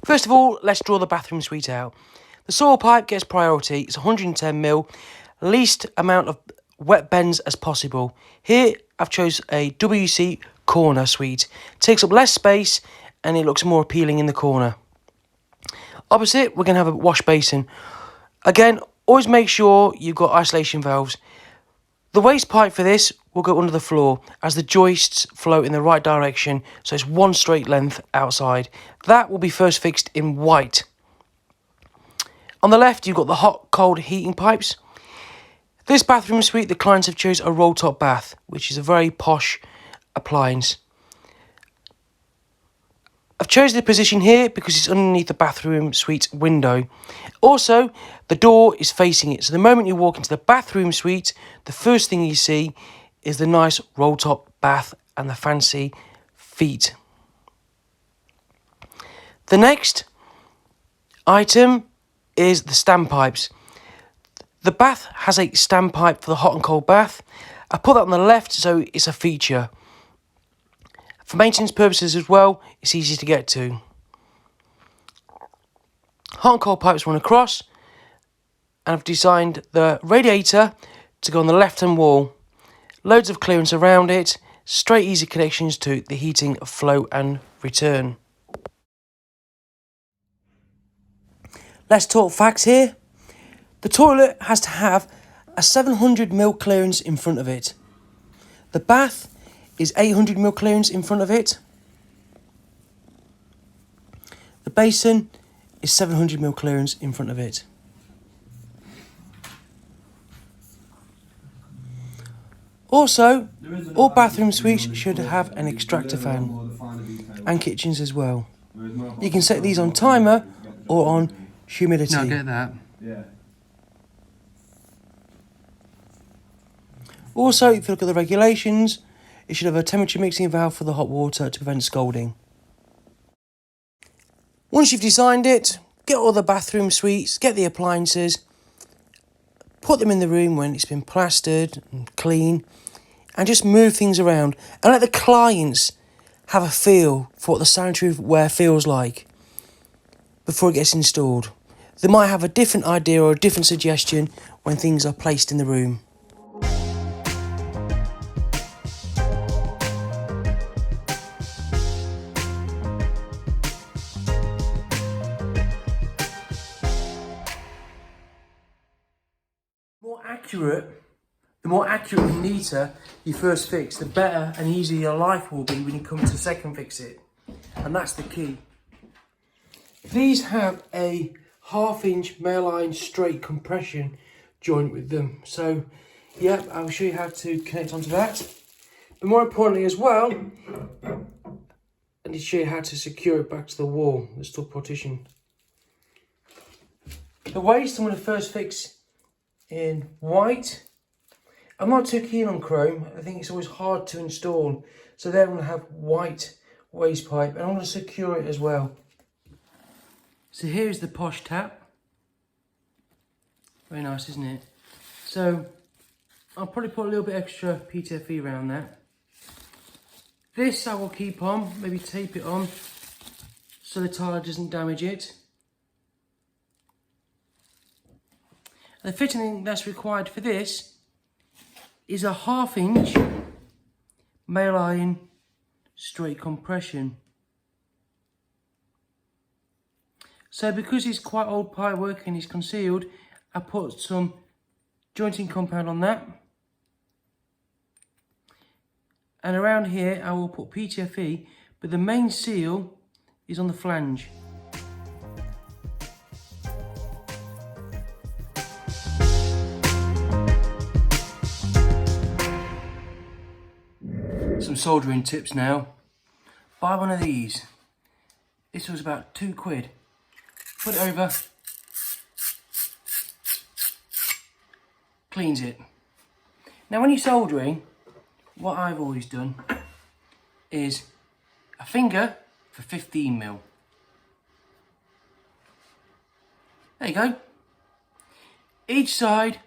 First of all, let's draw the bathroom suite out. The soil pipe gets priority. It's 110mm, least amount of wet bends as possible. Here I've chose a WC corner suite. Takes up less space and it looks more appealing in the corner. Opposite, we're going to have a wash basin. Again, always make sure you've got isolation valves. The waste pipe for this will go under the floor as the joists flow in the right direction, so it's one straight length outside. That will be first fixed in white. On the left, you've got the hot-cold heating pipes. This bathroom suite, the clients have chosen a roll-top bath, which is a very posh appliance. I've chosen the position here because it's underneath the bathroom suite window. Also, the door is facing it. So the moment you walk into the bathroom suite, the first thing you see is the nice roll-top bath and the fancy feet. The next item is the standpipes. The bath has a standpipe for the hot and cold bath. I put that on the left so it's a feature. For maintenance purposes as well, it's easy to get to. Hot and cold pipes run across, and I've designed the radiator to go on the left-hand wall. Loads of clearance around it, straight easy connections to the heating, flow and return. Let's talk facts here. The toilet has to have a 700mm clearance in front of it. The bath is 800mm clearance in front of it. The basin is 700mm clearance in front of it. Also, all bathroom suites should have an extractor fan, and kitchens as well. You can set these on timer or on humidity. No, I get that. Yeah. Also, if you look at the regulations, it should have a temperature mixing valve for the hot water to prevent scalding. Once you've designed it, get all the bathroom suites, get the appliances, put them in the room when it's been plastered and clean, and just move things around and let the clients have a feel for what the sanitary ware feels like before it gets installed. They might have a different idea or a different suggestion when things are placed in the room. The more accurate and neater you first fix, the better and easier your life will be when you come to second fix it. And that's the key. These have a 1/2" male-line straight compression joint with them. So, yeah, I'll show you how to connect onto that. But more importantly as well, I need to show you how to secure it back to the wall, the stub partition. The waist I'm going to first fix in white. I'm not too keen on chrome. I think it's always hard to install. So there I'm going to have white waste pipe and I'm going to secure it as well. So here's the posh tap. Very nice, isn't it? So I'll probably put a little bit extra PTFE around that. This I will keep on, maybe tape it on so the tile doesn't damage it. The fitting that's required for this is a 1/2" male iron straight compression. So because it's quite old pipe work and it's concealed, I put some jointing compound on that. And around here I will put PTFE, but the main seal is on the flange. Some soldering tips now. Buy one of these. This was about £2. Put it over. Cleans it. Now when you're soldering, what I've always done is a finger for 15mm. There you go. Each side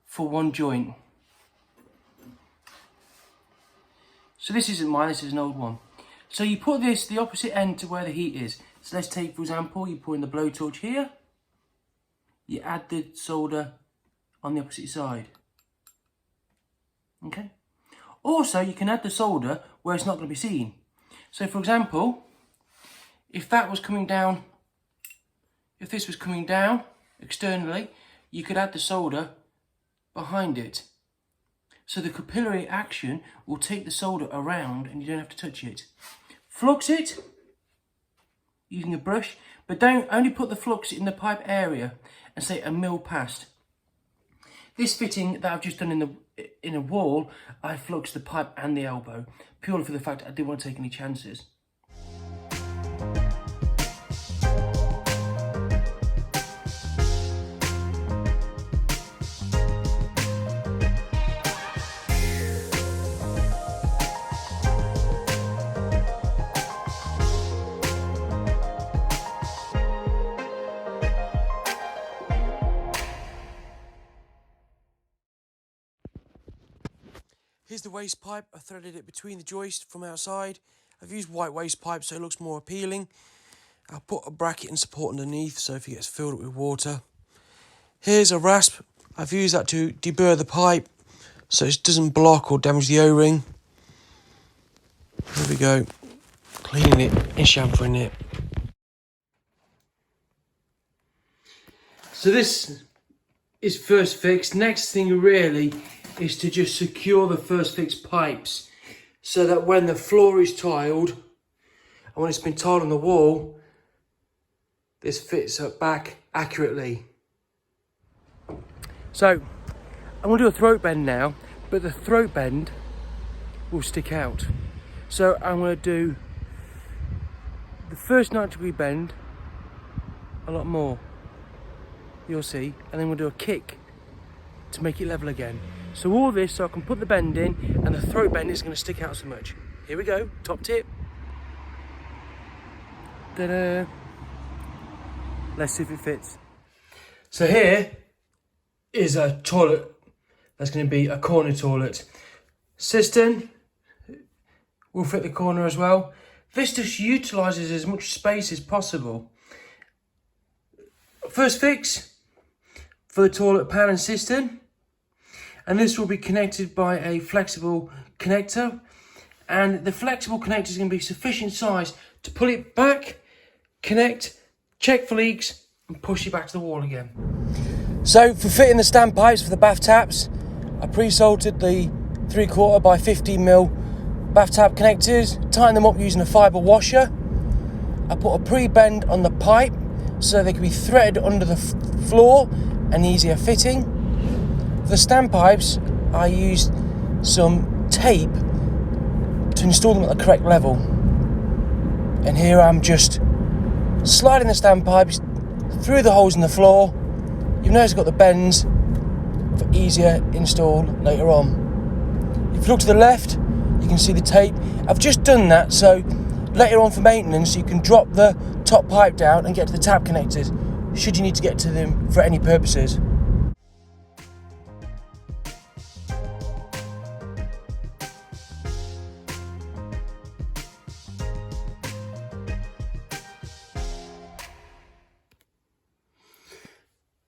for one joint. So this isn't mine, this is an old one. So you put this the opposite end to where the heat is. So let's take, for example, you pour in the blowtorch here. You add the solder on the opposite side. Okay. Also, you can add the solder where it's not going to be seen. So, for example, if that was coming down, if this was coming down externally, you could add the solder behind it. So the capillary action will take the solder around and you don't have to touch it. Flux it using a brush, but don't only put the flux in the pipe area and say a mil past. This fitting that I've just done in a wall, I fluxed the pipe and the elbow, purely for the fact I didn't want to take any chances. Here's the waste pipe. I threaded it between the joist from outside. I've used white waste pipe so it looks more appealing. I'll put a bracket and support underneath so if it gets filled up with water. Here's a rasp. I've used that to deburr the pipe so it doesn't block or damage the O-ring. Here we go. Cleaning it and chamfering it. So this is first fixed. Next thing really is to just secure the first fixed pipes so that when the floor is tiled and when it's been tiled on the wall, this fits up back accurately. So I'm going to do a throat bend now, but the throat bend will stick out. So I'm going to do the first 90-degree bend a lot more, you'll see, and then we'll do a kick to make it level again. So all this so I can put the bend in and the throat bend isn't going to stick out so much. Here we go, top tip. Ta-da. Let's see if it fits. So here is a toilet that's going to be a corner toilet. Cistern will fit the corner as well. This just utilises as much space as possible. First fix for the toilet pan and cistern. And this will be connected by a flexible connector. And the flexible connector is going to be sufficient size to pull it back, connect, check for leaks, and push it back to the wall again. So for fitting the standpipes for the bath taps, I pre-soldered the 3/4 by 15mm bath tap connectors, tightened them up using a fibre washer. I put a pre-bend on the pipe so they can be threaded under the floor and easier fitting. For the standpipes, I used some tape to install them at the correct level. And here I'm just sliding the standpipes through the holes in the floor. You've noticed I've got the bends for easier install later on. If you look to the left, you can see the tape. I've just done that so later on for maintenance you can drop the top pipe down and get to the tap connectors should you need to get to them for any purposes.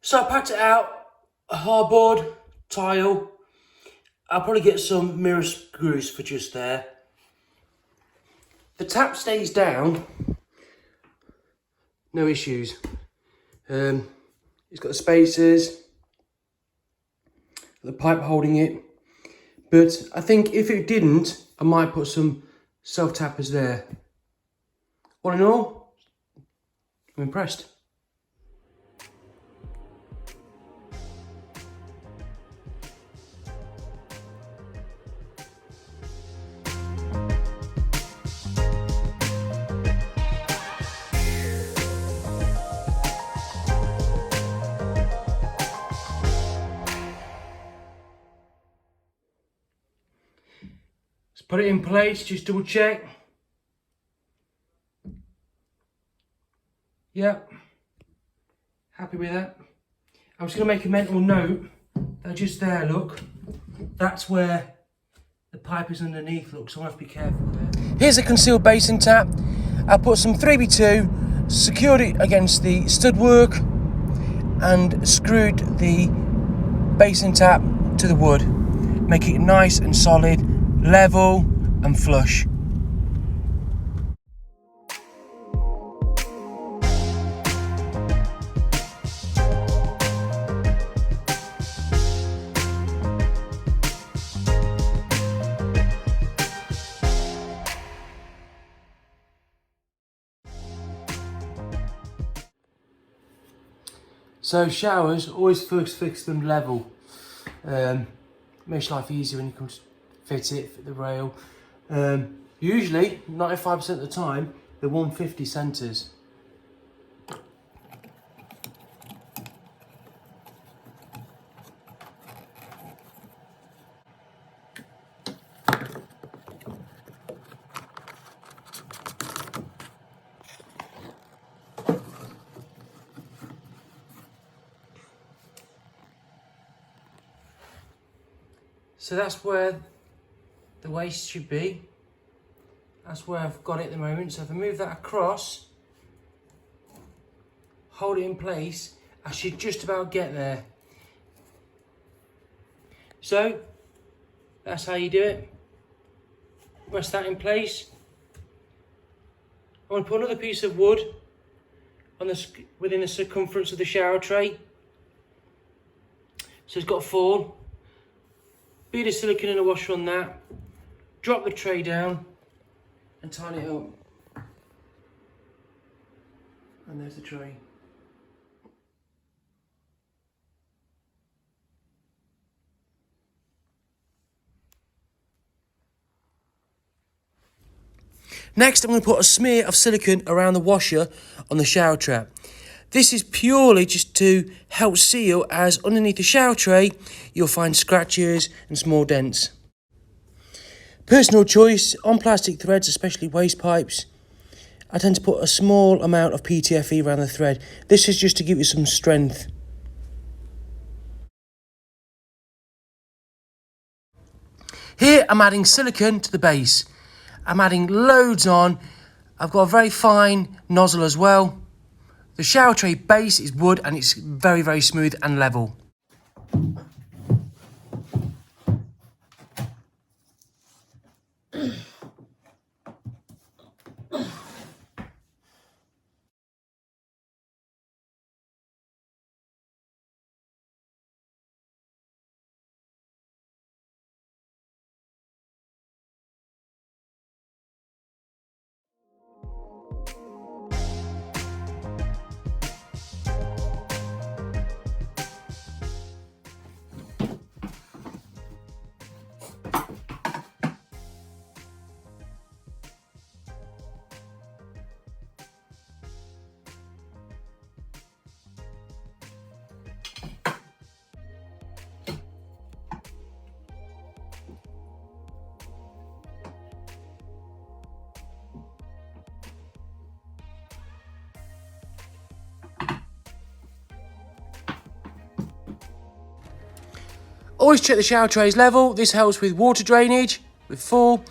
So I packed it out, a hardboard, tile. I'll probably get some mirror screws for just there. The tap stays down, no issues. It's got the spacers, the pipe holding it. But I think if it didn't, I might put some self-tappers there. All in all, I'm impressed. Put it in place, just double check. Yep, happy with that. I'm just going to make a mental note that just there, look, that's where the pipe is underneath, look, so I have to be careful there. Here's a concealed basin tap. I put some 3x2 secured it against the stud work and screwed the basin tap to the wood, making it nice and solid, level and flush. So showers, always first fix them level. Makes life easier when you come to fit the rail. Usually, 95% of the time, the 150 centres. So that's where the waste should be. That's where I've got it at the moment. So if I move that across, hold it in place, I should just about get there. So that's how you do it. Rest that in place. I'm going to put another piece of wood on within the circumference of the shower tray. So it's got to fall. Bead of silicone in a washer on that. Drop the tray down and tighten it up. And there's the tray. Next, I'm going to put a smear of silicone around the washer on the shower trap. This is purely just to help seal, as underneath the shower tray you'll find scratches and small dents. Personal choice, on plastic threads, especially waste pipes, I tend to put a small amount of PTFE around the thread. This is just to give you some strength. Here I'm adding silicone to the base. I'm adding loads on. I've got a very fine nozzle as well. The shower tray base is wood and it's very, very smooth and level. Always check the shower trays level. This helps with water drainage, with fall,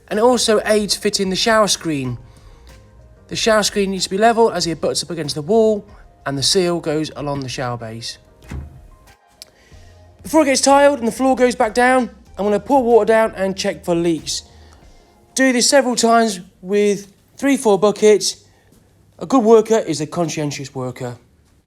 and it also aids fitting the shower screen. The shower screen needs to be level as it butts up against the wall and the seal goes along the shower base. Before it gets tiled and the floor goes back down, I'm going to pour water down and check for leaks. Do this several times with 3-4 buckets. A good worker is a conscientious worker.